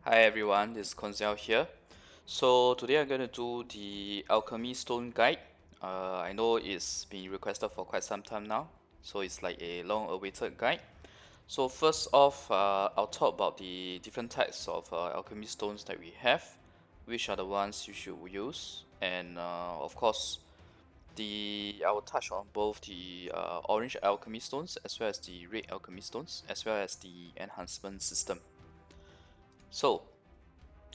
Hi everyone, this is Koinzell here. So today I'm going to do the Alchemy Stone Guide. I know it's been requested for quite some time now, so it's like a long-awaited guide. So first off, I'll talk about the different types of alchemy stones that we have, which are the ones you should use, and of course, I will touch on both the orange alchemy stones as well as the red alchemy stones, as well as the enhancement system. So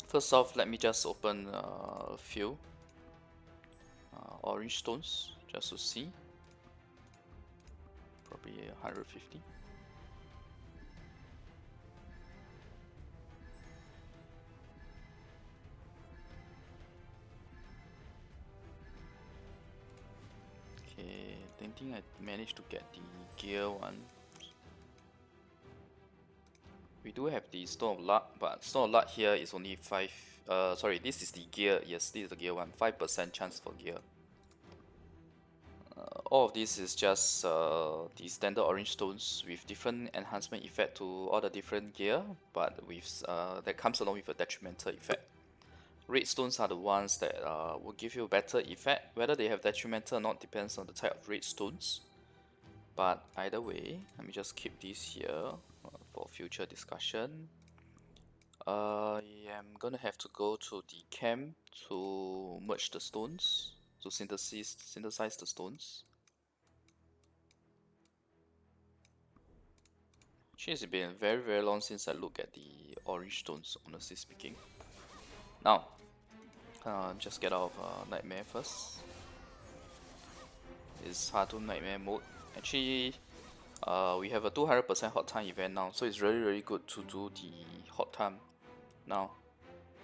first off, let me just open a few orange stones just to see. Probably 150. Okay, I don't think I managed to get the gear one. We do have the Stone of Luck, but Stone of Luck here is only 5. Sorry, this is the gear. Yes, this is the gear one. 5% chance for gear. All of this is just the standard orange stones with different enhancement effect to all the different gear, but with that comes along with a detrimental effect. Red stones are the ones that will give you a better effect. Whether they have detrimental or not depends on the type of red stones. But either way, let me just keep this here for future discussion. I am gonna have to go to the camp to merge the stones, to synthesize the stones. Actually, it's been very long since I looked at the orange stones, honestly speaking. Now, just get out of Nightmare first. It's hard to Nightmare mode. Actually, we have a 200% hot time event now, so it's really good to do the hot time now.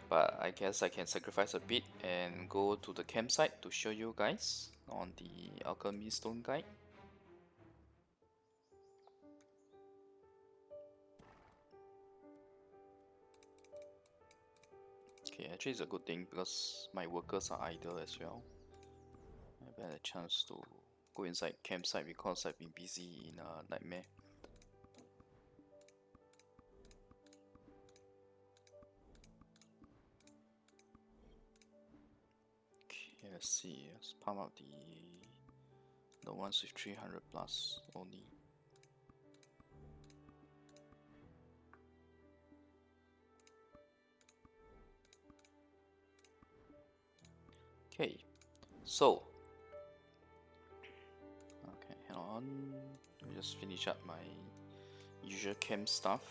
But I guess I can sacrifice a bit and go to the campsite to show you guys on the Alchemy Stone Guide. Okay, actually it's a good thing because my workers are idle as well. I've had a chance to go inside campsite because I've been busy in Nightmare. Okay, let's see. Let's pump out the ones with 300 plus only. Okay, so okay, hang on. Let me just finish up my usual camp stuff.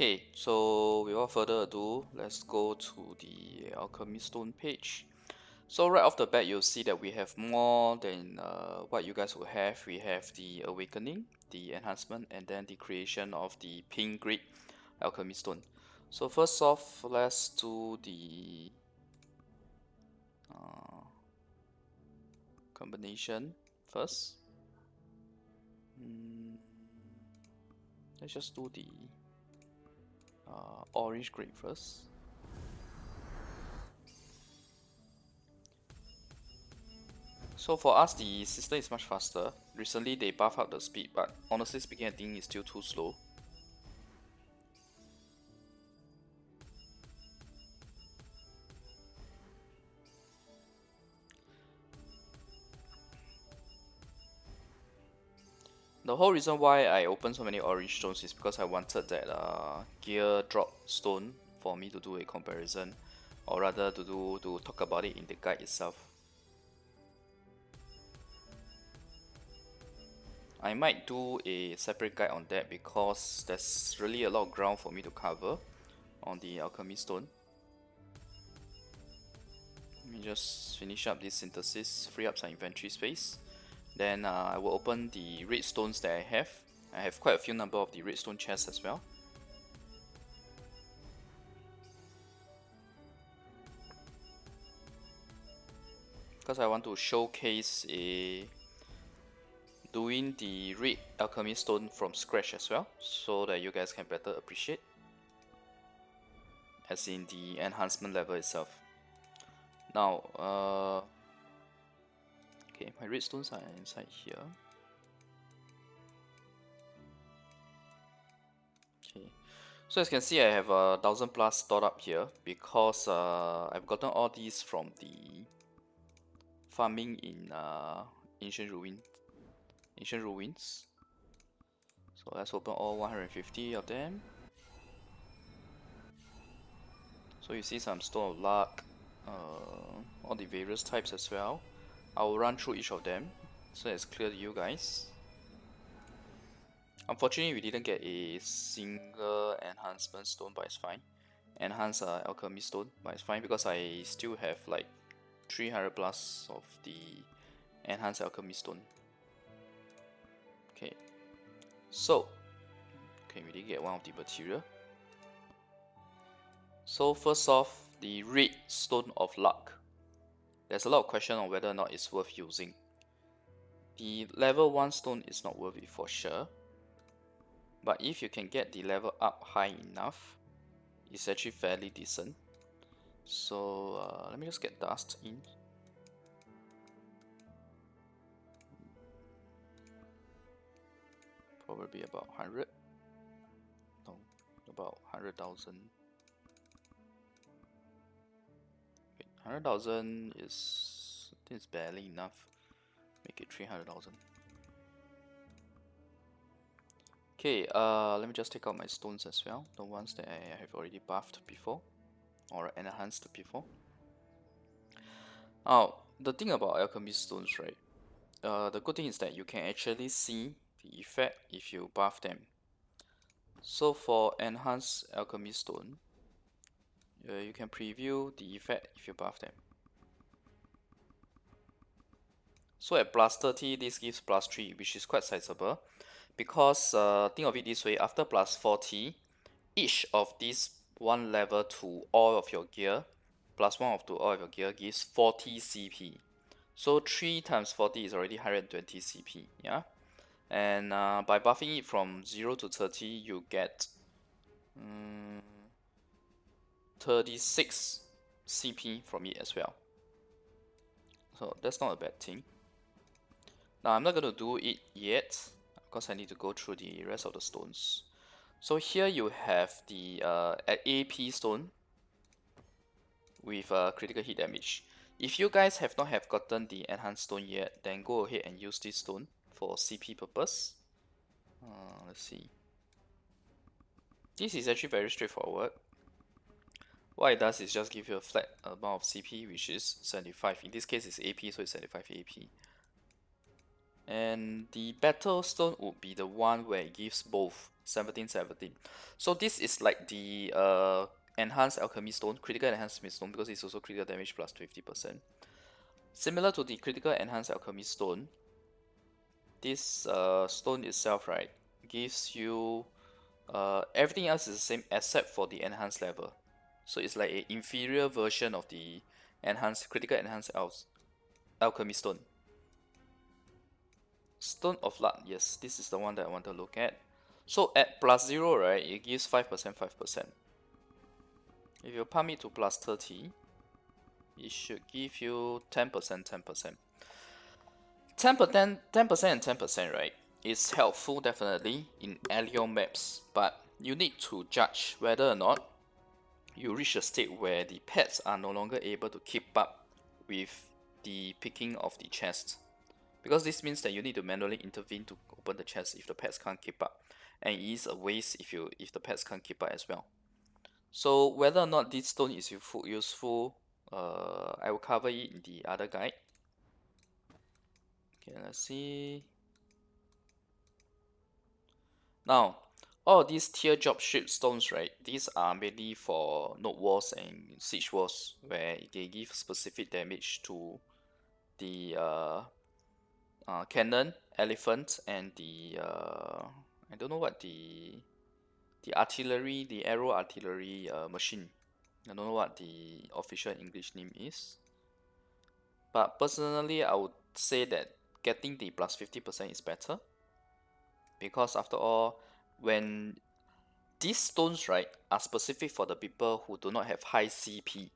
Okay, so without further ado, let's go to the Alchemy Stone page. So right off the bat, you'll see that we have more than what you guys will have. We have the Awakening, the Enhancement, and then the creation of the Pink Grid Alchemy Stone. So first off, let's do the combination first. Let's just do the orange grid first. So for us, the system is much faster. Recently, they buff up the speed, but honestly speaking, I think it's still too slow. The whole reason why I opened so many orange stones is because I wanted that gear drop stone for me to do a comparison, or rather to talk about it in the guide itself. I might do a separate guide on that because there's really a lot of ground for me to cover on the alchemy stone. Let me just finish up this synthesis, free up some inventory space. Then I will open the red stones that I have. I have quite a few number of the redstone chests as well. Because I want to showcase doing the red alchemy stone from scratch as well, so that you guys can better appreciate, as in the enhancement level itself. Now, okay, my red stones are inside here. Okay, so as you can see, I have 1,000 plus stored up here because I've gotten all these from the farming in ancient ruins. So let's open all 150 of them. So you see some stone of luck, all the various types as well. I will run through each of them so it's clear to you guys. Unfortunately, we didn't get a single enhancement stone, but it's fine. Enhanced alchemy stone, but it's fine because I still have like 300 plus of the enhanced alchemy stone. Okay, so okay, we did get one of the material. So first off, the red stone of luck. There's a lot of question on whether or not it's worth using. The level 1 stone is not worth it for sure, but if you can get the level up high enough, it's actually fairly decent. So let me just get dust in. Probably about 100. No, about 100,000. 100,000 is, I think it's barely enough. Make it 300,000. Okay, let me just take out my stones as well, the ones that I have already buffed before or enhanced before. Now, the thing about alchemy stones, right? The good thing is that you can actually see the effect if you buff them. So for enhanced alchemy stone, you can preview the effect if you buff them. So at plus 30, this gives plus 3, which is quite sizable. Because think of it this way, after plus 40, each of these one level to all of your gear, plus 1 of to all of your gear gives 40 CP. So 3 times 40 is already 120 CP, yeah? And by buffing it from 0 to 30, you get 36 CP from it as well. So that's not a bad thing. Now I'm not going to do it yet because I need to go through the rest of the stones. So here you have the AP stone with critical hit damage. If you guys have not have gotten the enhanced stone yet, then go ahead and use this stone for CP purpose. Let's see. This is actually very straightforward. What it does is just give you a flat amount of CP, which is 75. In this case, it's AP, so it's 75 AP. And the battle stone would be the one where it gives both 17-17. So this is like the enhanced alchemy stone, critical enhancement stone, because it's also critical damage plus 50%. Similar to the critical enhanced alchemy stone, this stone itself, right, gives you everything else is the same except for the enhanced level. So it's like an inferior version of the enhanced critical enhanced alchemy stone. Stone of Luck, yes, this is the one that I want to look at. So at plus 0, right, it gives 5%, 5%. If you pump it to plus 30, it should give you 10%, 10%. 10%, 10% and 10%, right, is helpful definitely in Allium maps, but you need to judge whether or not you reach a state where the pets are no longer able to keep up with the picking of the chest. Because this means that you need to manually intervene to open the chest if the pets can't keep up, and it is a waste if the pets can't keep up as well. So whether or not this stone is useful, I will cover it in the other guide. Okay, let's see. Now, all of these teardrop shaped stones, right? These are mainly for node walls and siege walls, where they give specific damage to the cannon, elephant, and the I don't know what the artillery, the arrow artillery machine. I don't know what the official English name is. But personally, I would say that getting the plus 50% is better, because after all, when these stones, right, are specific for the people who do not have high CP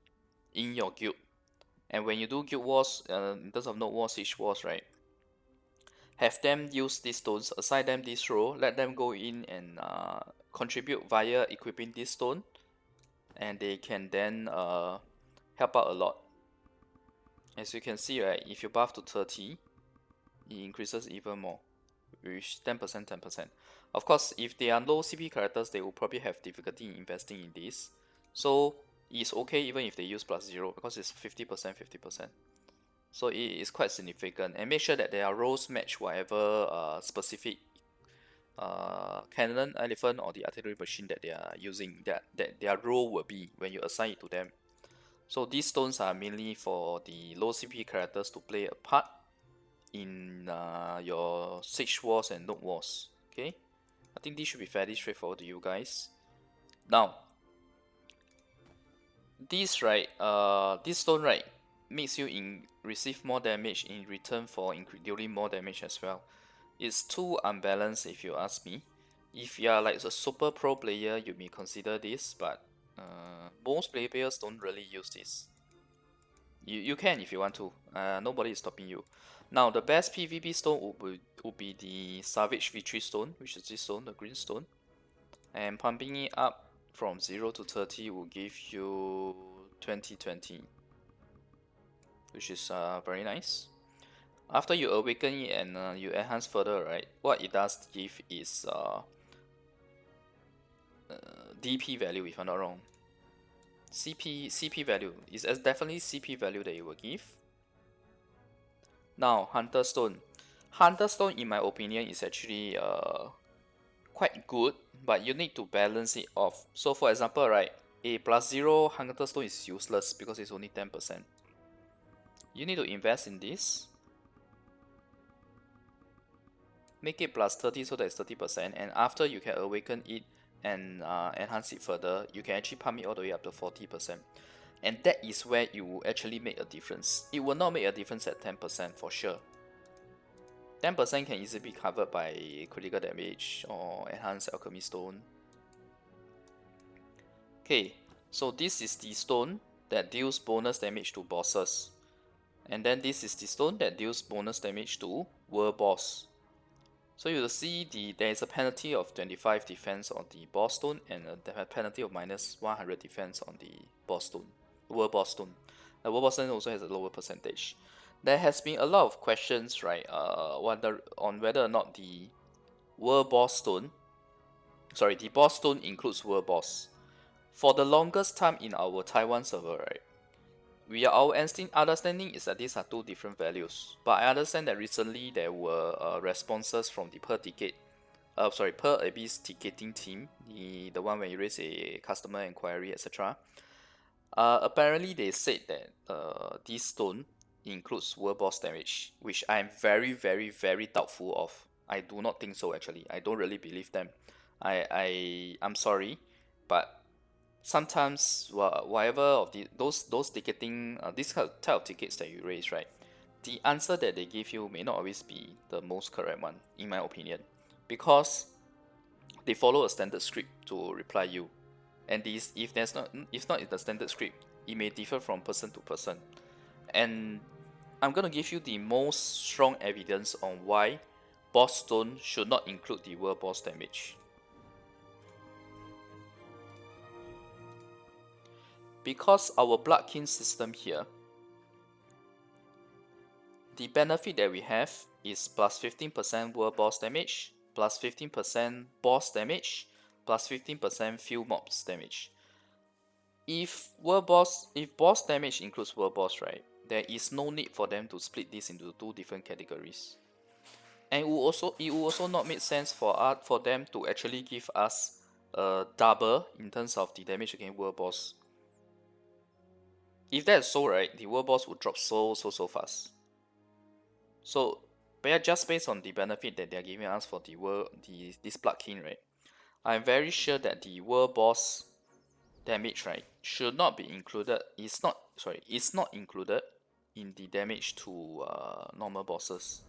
in your guild. And when you do guild wars, in terms of node wars, siege wars, right, have them use these stones, assign them this role, let them go in and contribute via equipping this stone, and they can then help out a lot. As you can see, right, if you buff to 30, it increases even more, with 10%, 10%. Of course, if they are low CP characters, they will probably have difficulty in investing in this. So it's okay even if they use plus 0, because it's 50%, 50%. So it is quite significant. And make sure that their roles match whatever specific cannon, elephant, or the artillery machine that they are using, that their role will be when you assign it to them. So these stones are mainly for the low CP characters to play a part in your siege wars and node wars. Okay, I think this should be fairly straightforward to you guys. Now, this stone, right, makes you receive more damage in return for dealing more damage as well. It's too unbalanced if you ask me. If you are like a super pro player, you may consider this, but most players don't really use this. You can if you want to. Nobody is stopping you. Now, the best PvP stone would be the Savage Victory Stone, which is this stone, the green stone. And pumping it up from 0 to 30 will give you 2020, which is very nice. After you awaken it and you enhance further, right, what it does give is DP value, if I'm not wrong. CP value is definitely CP value that it will give. Now, Hunter Stone. Hunter Stone, in my opinion, is actually quite good, but you need to balance it off. So, for example, right, a plus 0 Hunter Stone is useless because it's only 10%. You need to invest in this. Make it plus 30 so that it's 30%, and after you can awaken it and enhance it further, you can actually pump it all the way up to 40%. And that is where it will actually make a difference. It will not make a difference at 10% for sure. 10% can easily be covered by critical damage or enhanced alchemy stone. Okay, so this is the stone that deals bonus damage to bosses. And then this is the stone that deals bonus damage to world boss. So you will see there is a penalty of 25 defense on the boss stone and a penalty of minus 100 defense on the boss stone, world boss stone. The world boss stone also has a lower percentage. There has been a lot of questions, right, on whether or not the world boss stone, the boss stone includes world boss. For the longest time in our Taiwan server, right, our understanding is that these are two different values. But I understand that recently there were responses from the per Abyss ticketing team, the one where you raise a customer inquiry, etc. Apparently they said that this stone includes world boss damage, which I am very, very, very doubtful of. I do not think so actually. I don't really believe them. I'm sorry, but sometimes whatever of those ticketing this type of tickets that you raise, right, the answer that they give you may not always be the most correct one, in my opinion, because they follow a standard script to reply you, and if not in the standard script, it may differ from person to person. And I'm gonna give you the most strong evidence on why boss stone should not include the world boss damage. Because our blood kin system here, the benefit that we have is plus 15% world boss damage, plus 15% boss damage, plus 15% few mobs damage. If boss damage includes world boss, right, there is no need for them to split this into two different categories. And it will also not make sense for them to actually give us a double in terms of the damage against world boss. If that's so, right, the world boss would drop so fast. So, just based on the benefit that they're giving us for this plugin, right, I'm very sure that the world boss damage, right, should not be included. It's not included in the damage to normal bosses.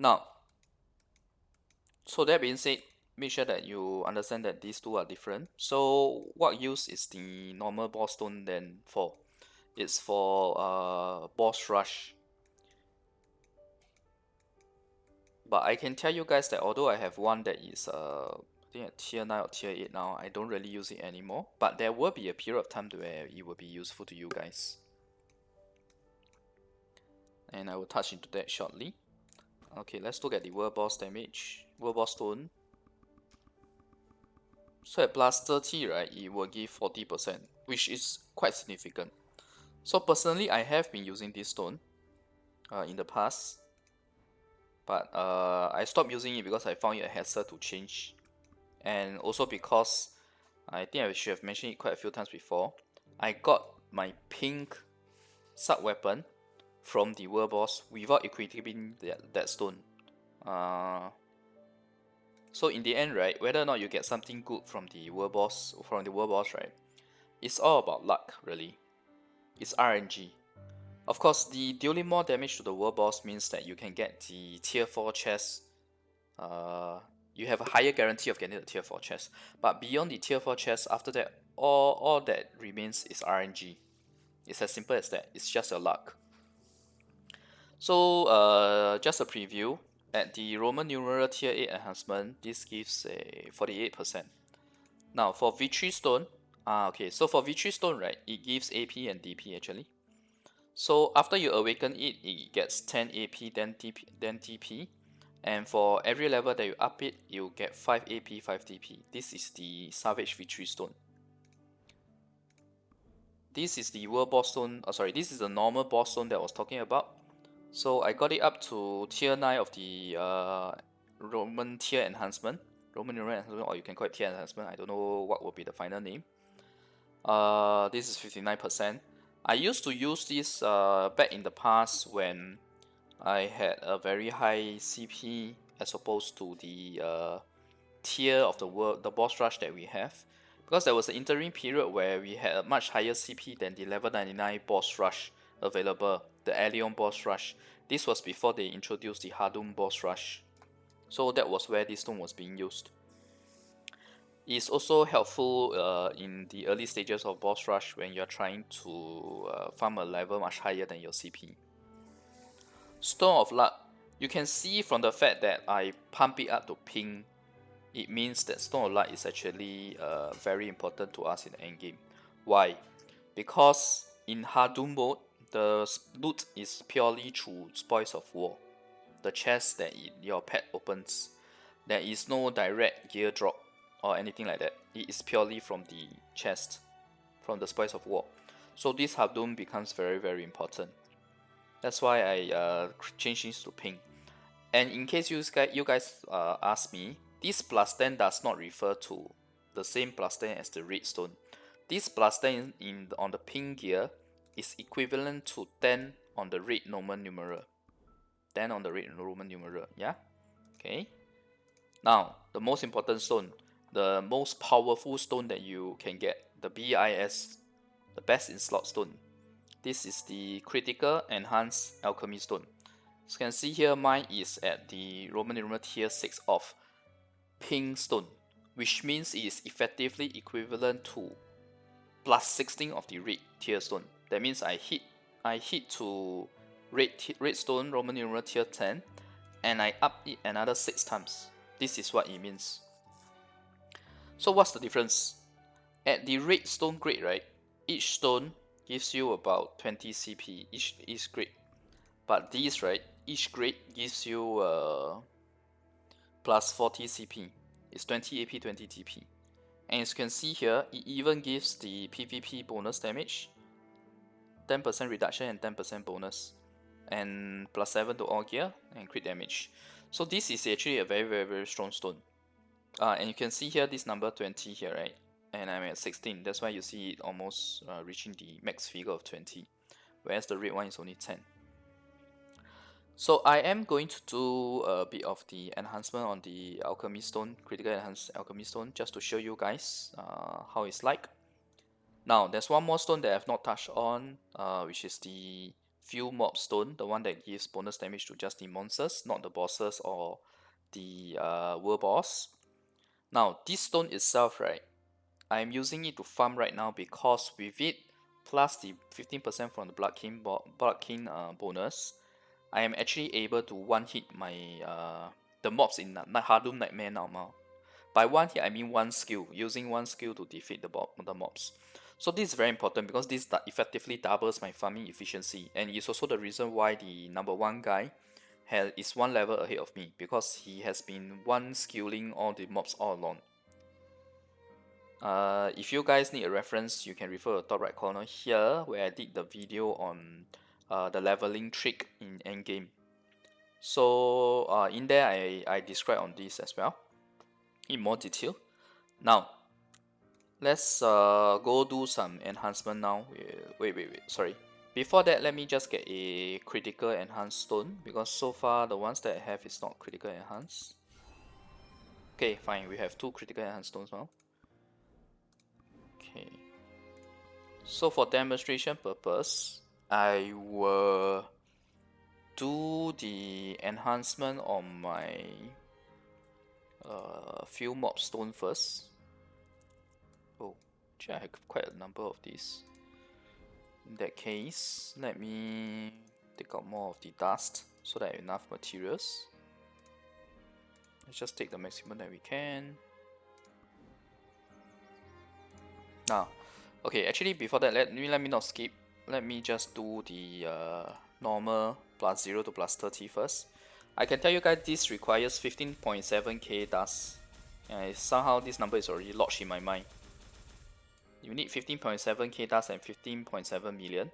Now, so that being said, make sure that you understand that these two are different. So what use is the normal boss stone then for? It's for boss rush. But I can tell you guys that although I have one that is I think at tier 9 or tier 8 now, I don't really use it anymore. But there will be a period of time where it will be useful to you guys. And I will touch into that shortly. Okay, let's look at the world boss damage. World boss stone. So at plus 30, right, it will give 40%, which is quite significant. So personally, I have been using this stone in the past. But I stopped using it because I found it a hassle to change. And also because, I think I should have mentioned it quite a few times before, I got my pink sub-weapon from the world boss without equipping that stone. So in the end, right, whether or not you get something good from the world boss, right, it's all about luck, really. It's RNG. Of course, dealing more damage to the world boss means that you can get the tier 4 chest. You have a higher guarantee of getting the tier 4 chest. But beyond the tier 4 chest, after that, all that remains is RNG. It's as simple as that. It's just your luck. So, just a preview. At the Roman numeral tier 8 enhancement, this gives a 48%. Now, for Victory Stone, okay, so for Victory Stone, right, it gives AP and DP actually. So after you awaken it, it gets 10 AP, then TP. And for every level that you up it, you get 5 AP, 5 TP. This is the Savage Victory Stone. This is the World Boss Stone, this is the normal boss stone that I was talking about. So I got it up to tier 9 of the Roman tier enhancement. Roman enhancement, or you can call it tier enhancement. I don't know what will be the final name. This is 59%. I used to use this back in the past when I had a very high CP as opposed to the tier of the boss rush that we have, because there was an interim period where we had a much higher CP than the level 99 boss rush available, the Allion boss rush. This was before they introduced the Hadum boss rush. So that was where this stone was being used. It's also helpful in the early stages of boss rush when you're trying to farm a level much higher than your CP. Stone of Luck. You can see from the fact that I pump it up to ping, it means that Stone of Luck is actually very important to us in the endgame. Why? Because in Hadum mode, the loot is purely through Spoils of War, the chest that your pet opens. There is no direct gear drop or anything like that. It is purely from the chest, from the Spoils of War. So this Hadum becomes very, very important. That's why I changed this to pink. And in case you guys ask me, this plus 10 does not refer to the same plus 10 as the red stone. This plus 10 on the pink gear is equivalent to 10 on the red Roman numeral. 10 on the red Roman numeral, yeah? Okay. Now, the most important stone, the most powerful stone that you can get, the BIS, the best in slot stone. This is the critical enhanced alchemy stone. As you can see here, mine is at the Roman numeral tier 6 of pink stone, which means it is effectively equivalent to plus 16 of the red tier stone. That means I hit to red stone Roman numeral tier 10 and I up it another 6 times. This is what it means. So what's the difference? At the red stone grade, right, each stone gives you about 20 CP each grade. But these, right, each grade gives you plus 40 CP. It's 20 AP, 20 TP. And as you can see here, it even gives the PvP bonus damage, 10% reduction and 10% bonus, and plus 7 to all gear and crit damage. So this is actually a very, very, very strong stone. And you can see here this number 20 here, right? And I'm at 16. That's why you see it almost reaching the max figure of 20, whereas the red one is only 10. So I am going to do a bit of the enhancement on the alchemy stone, critical enhanced alchemy stone, just to show you guys how it's like. Now there's one more stone that I have not touched on, which is the few mob stone, the one that gives bonus damage to just the monsters, not the bosses or the world boss. Now this stone itself, right, I'm using it to farm right now because with it plus the 15% from the Blood King bonus, I am actually able to one hit my the mobs in Hardum Nightmare now. By one hit I mean one skill, using one skill to defeat the mobs. So this is very important because this effectively doubles my farming efficiency, and it's also the reason why the number one guy is one level ahead of me, because he has been one skilling all the mobs all along. If you guys need a reference, you can refer to the top right corner here where I did the video on the leveling trick in endgame. So in there I describe on this as well in more detail. Now let's go do some enhancement now. Wait, sorry. Before that, let me just get a critical enhanced stone, because so far the ones that I have is not critical enhanced. Okay, fine, we have 2 critical enhanced stones now. Okay. So for demonstration purpose, I will do the enhancement on my few mob stone first. Oh, actually I have quite a number of these. In that case, let me take out more of the dust so that I have enough materials. Let's just take the maximum that we can. Now, okay, actually before that, let me not skip. Let me just do the normal +0 to +30 first. I can tell you guys this requires 15.7k dust. And somehow this number is already lodged in my mind. You need 15.7k dust and 15.7 million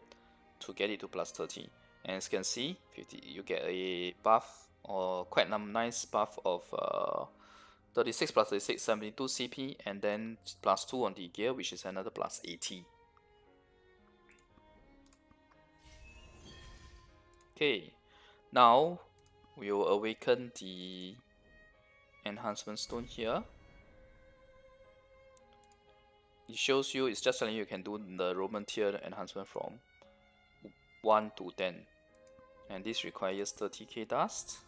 to get it to +30. And as you can see, you get a buff, or quite nice buff of 36 plus 36, 72 CP, and then +2 on the gear, which is another +80. Okay, now we will awaken the enhancement stone here. It shows you, it's just telling you can do the Roman tier enhancement from 1 to 10, and this requires 30k dust.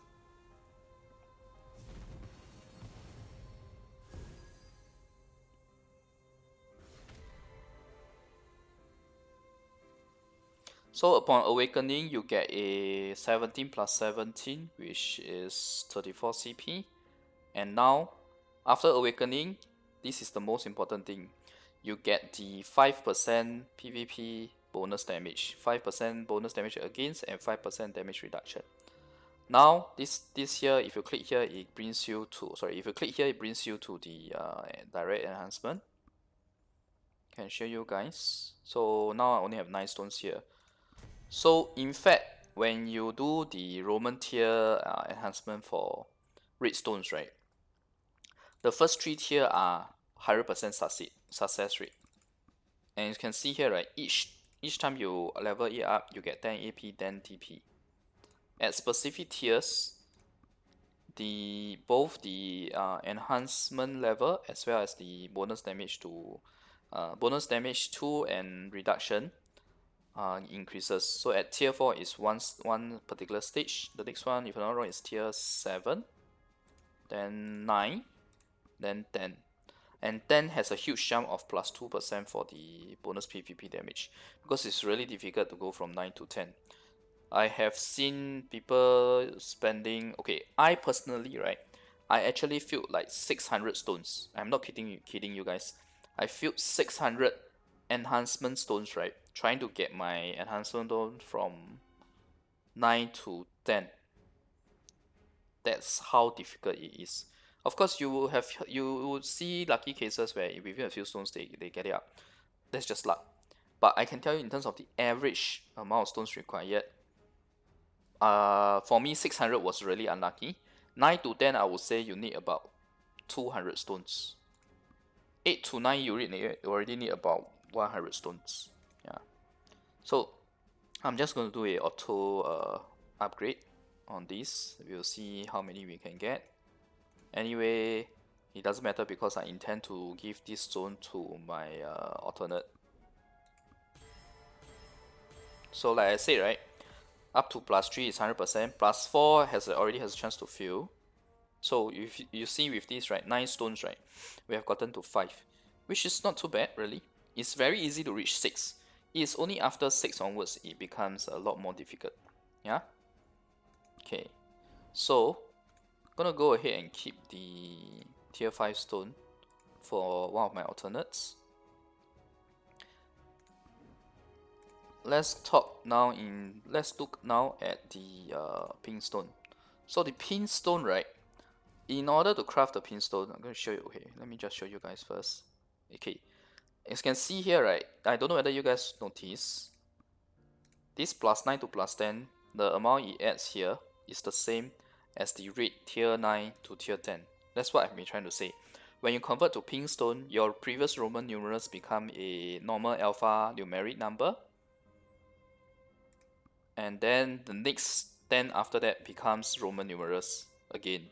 So upon awakening, you get a 17 plus 17, which is 34 CP. And now, after awakening, this is the most important thing. You get the 5% PvP bonus damage, 5% bonus damage against, and 5% damage reduction. Now, this here, if you click here, it brings you to, if you click here, it brings you to the direct enhancement. Can show you guys. So now I only have 9 stones here. So in fact, when you do the Roman tier enhancement for redstones, right, the first 3 tier are 100% success rate. And you can see here, right, each time you level it up, you get 10 AP, 10 TP. At specific tiers, both the enhancement level as well as the bonus damage 2 and reduction increases. So at tier 4 is one particular stage. The next one, if I'm not wrong, is tier 7, then 9, then 10. And 10 has a huge jump of +2% for the bonus PvP damage, because it's really difficult to go from 9 to 10. I have seen people spending, okay, I personally, right, I actually filled like 600 stones. I'm not kidding you guys. I filled 600 enhancement stones, right, trying to get my enhancement stone from 9 to 10. That's how difficult it is. Of course, you will see lucky cases where within a few stones they get it up. That's just luck. But I can tell you, in terms of the average amount of stones required, for me 600 was really unlucky. 9 to 10, I would say you need about 200 stones. 8 to 9, you already need about 100 stones. Yeah. So I'm just going to do a auto upgrade on this. We'll see how many we can get. Anyway, it doesn't matter because I intend to give this stone to my alternate. So like I said, right, Up to +3 is 100%. +4 already has a chance to fill. So if you see with this, right, 9 stones, right, we have gotten to 5, which is not too bad, really. It's very easy to reach 6. It's only after 6 onwards it becomes a lot more difficult. Yeah. Okay. So gonna go ahead and keep the tier 5 stone for one of my alternates. Let's look now at the pink stone. So the pink stone, right? In order to craft the pink stone, I'm going to show you. Okay, let me just show you guys first. Okay, as you can see here, right? I don't know whether you guys notice this +9 to +10, the amount it adds here is the same as the red tier 9 to tier 10. That's what I've been trying to say. When you convert to pink stone, your previous Roman numerals become a normal alpha numeric number, and then the next 10 after that becomes Roman numerals again.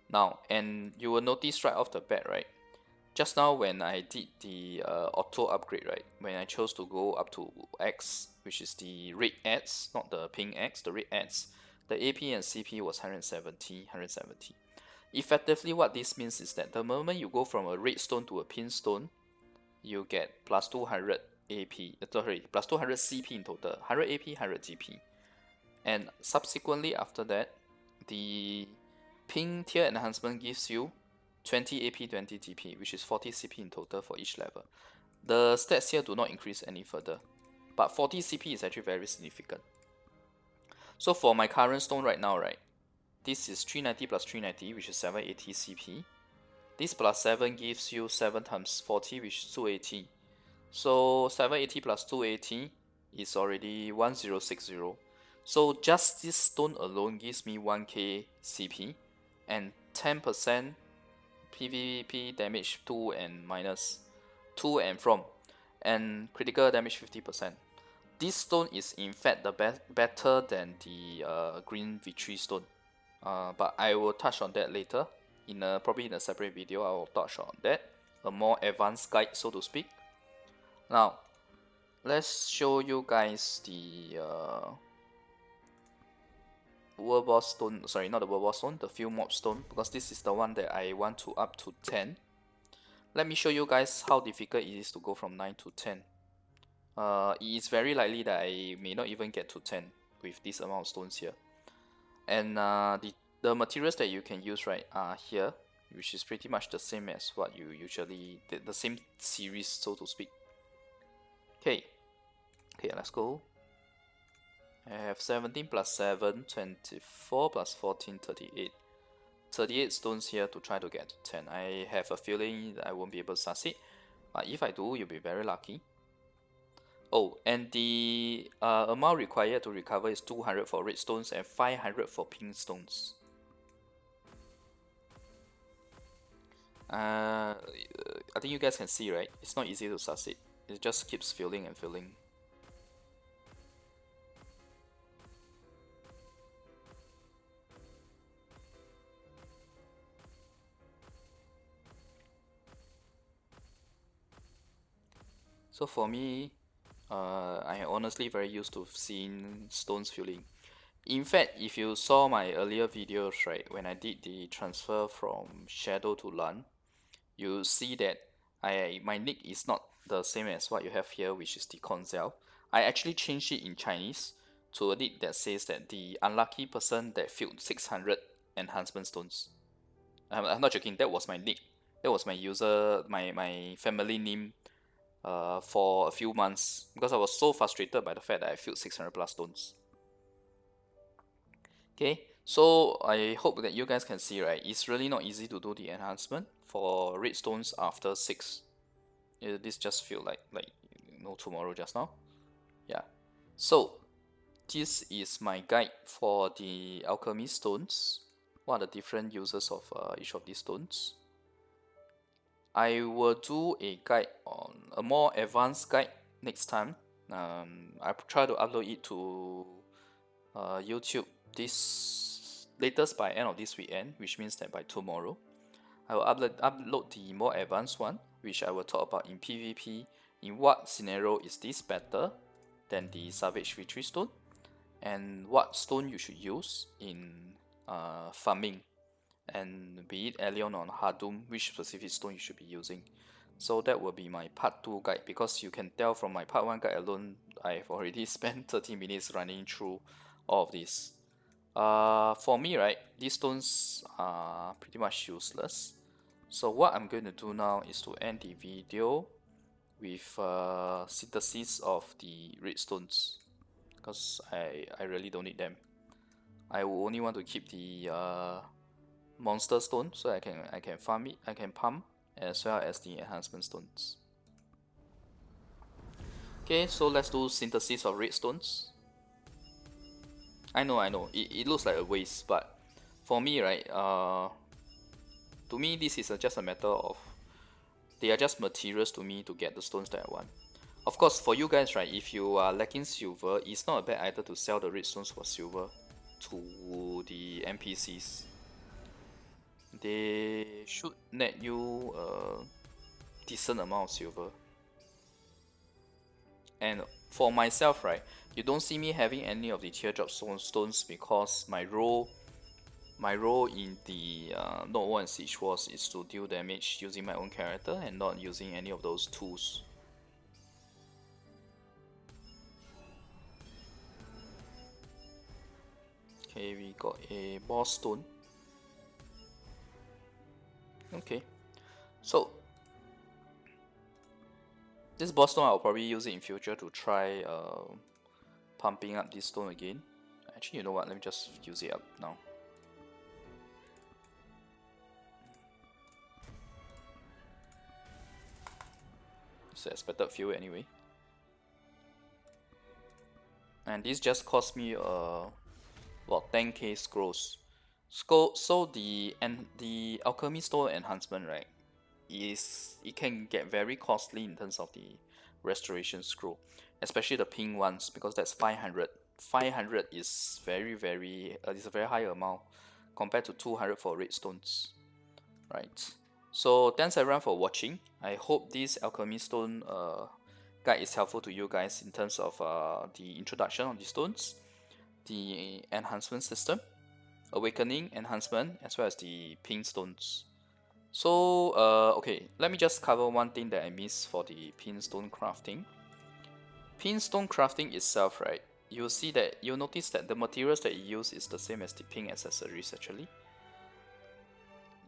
Now, and you will notice right off the bat, right? Just now when I did the auto upgrade, right? When I chose to go up to X, which is the red X, not the pink X, the red X, the AP and CP was 170. Effectively, what this means is that the moment you go from a red stone to a pink stone, you get plus 200 AP, plus 200 CP in total, 100 AP, 100 GP. And subsequently after that, the pink tier enhancement gives you 20 AP, 20 GP, which is 40 CP in total for each level. The stats here do not increase any further, but 40 CP is actually very significant. So for my current stone right now, right, this is 390 plus 390, which is 780 CP. This plus 7 gives you 7 times 40, which is 280. So 780 plus 280 is already 1060. So just this stone alone gives me 1k CP and 10% PvP damage to and minus, to and from, and critical damage 50%. This stone is in fact the better than the green victory stone, but I will touch on that later. Probably in a separate video, I will touch on that, a more advanced guide, so to speak. Now, let's show you guys the world boss stone. Sorry, not the world boss stone, the field mob stone, because this is the one that I want to up to 10. Let me show you guys how difficult it is to go from 9 to 10. It is very likely that I may not even get to 10 with this amount of stones here. And the materials that you can use, right, are here, which is pretty much the same as what you usually, the same series, so to speak. Okay, let's go. I have 17 plus 7, 24 plus 14, 38. 38 stones here to try to get to 10. I have a feeling that I won't be able to succeed, but if I do, you'll be very lucky. Oh, and the amount required to recover is 200 for red stones and 500 for pink stones. I think you guys can see, right? It's not easy to succeed. It just keeps filling and filling. So for me, I am honestly very used to seeing stones filling. In fact, if you saw my earlier videos, right, when I did the transfer from Shadow to Lan, you see that my nick is not the same as what you have here, which is the Koinzell. I actually changed it in Chinese to a nick that says that the unlucky person that filled 600 enhancement stones. I'm not joking, that was my nick. That was my user, my family name for a few months, because I was so frustrated by the fact that I filled 600 plus stones. Okay, so I hope that you guys can see, right, it's really not easy to do the enhancement for red stones after 6. This just feel like no tomorrow just now. Yeah, so this is my guide for the alchemy stones. What are the different uses of each of these stones? I will do a guide on a more advanced guide next time. I try to upload it to YouTube this latest by end of this weekend, which means that by tomorrow I will upload the more advanced one, which I will talk about in PvP. In what scenario is this better than the Savage Victory Stone, and what stone you should use in farming, and be it Allion or Hardum, which specific stone you should be using. So that will be my part 2 guide, because you can tell from my part 1 guide alone, I've already spent 30 minutes running through all of this. For me, right, these stones are pretty much useless. So what I'm going to do now is to end the video with synthesis of the redstones, because I really don't need them. I will only want to keep the monster stone, so I can farm it, I can pump, as well as the enhancement stones. Okay, so let's do synthesis of redstones. I know, it looks like a waste, but for me, right, to me this is just a matter of, they are just materials to me to get the stones that I want. Of course, for you guys, right, if you are lacking silver, it's not a bad idea to sell the redstones for silver to the NPCs. They should net you a decent amount of silver. And for myself, right, you don't see me having any of the teardrop stones, because my role in the Node War and Siege Wars is to deal damage using my own character and not using any of those tools. Okay, we got a boss stone. Okay, so this boss stone I'll probably use it in future to try pumping up this stone again. Actually, you know what? Let me just use it up now. It's expected fuel anyway. And this just cost me about 10k scrolls. So the alchemy stone enhancement, right, it can get very costly in terms of the restoration scroll, especially the pink ones, because that's 500. 500 is it's a very high amount compared to 200 for redstones, right? So thanks everyone for watching. I hope this alchemy stone guide is helpful to you guys in terms of the introduction of the stones, the enhancement system, awakening enhancement, as well as the pink stones. So okay, let me just cover one thing that I missed for the pin stone crafting. Pin stone crafting itself, right, you'll notice that the materials that you use is the same as the pin accessories actually.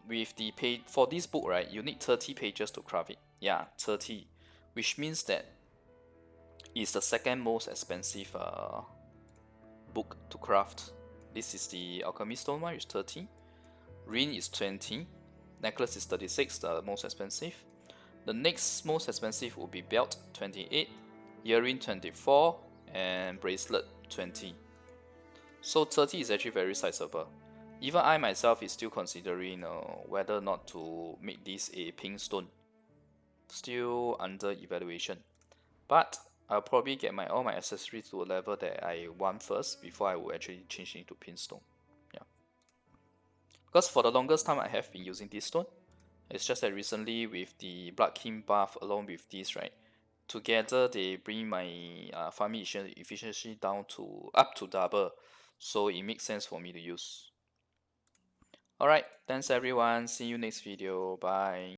With the page for this book, right, you need 30 pages to craft it. Yeah, 30, which means that it's the second most expensive book to craft. This is the alchemy stone one, which is 30. Ring is 20. Necklace is 36, the most expensive. The next most expensive will be belt, 28. Earring, 24. And bracelet, 20. So 30 is actually very sizable. Even I myself is still considering whether or not to make this a pink stone. Still under evaluation. But I'll probably get all my accessories to a level that I want first before I will actually change it into pink stone. Yeah. Because for the longest time I have been using this stone. It's just that recently with the Blood King buff along with this, right, together they bring my farming efficiency down to up to double. So it makes sense for me to use. Alright, thanks everyone. See you next video. Bye.